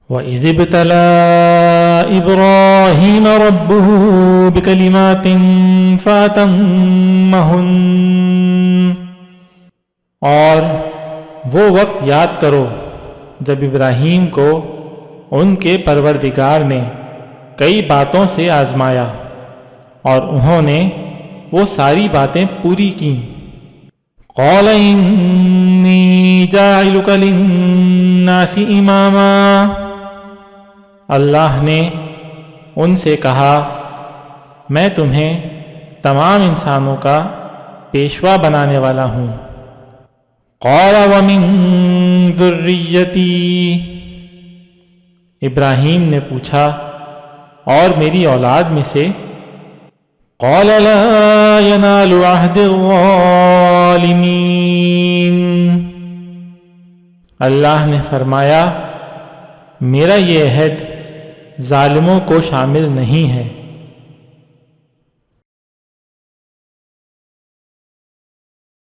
وَإِذِ ابْتَلَىٰ إِبْرَاهِيمَ رَبُّهُ بِكَلِمَاتٍ فَأَتَمَّهُنَّ، اور وہ وقت یاد کرو جب ابراہیم کو ان کے پروردگار نے کئی باتوں سے آزمایا اور انہوں نے وہ ساری باتیں پوری کیں۔ قَالَ إِنِّي جَاعِلُكَ لِلنَّاسِ إِمَامًا، اللہ نے ان سے کہا میں تمہیں تمام انسانوں کا پیشوا بنانے والا ہوں۔ قَالَ وَمِن ذُرِّيَّتِي، ابراہیم نے پوچھا اور میری اولاد میں سے؟ قَالَ لَا يَنَالُ عَهْدِ الظَّالِمِينَ، اللہ نے فرمایا میرا یہ عہد ظالموں کو شامل نہیں ہے۔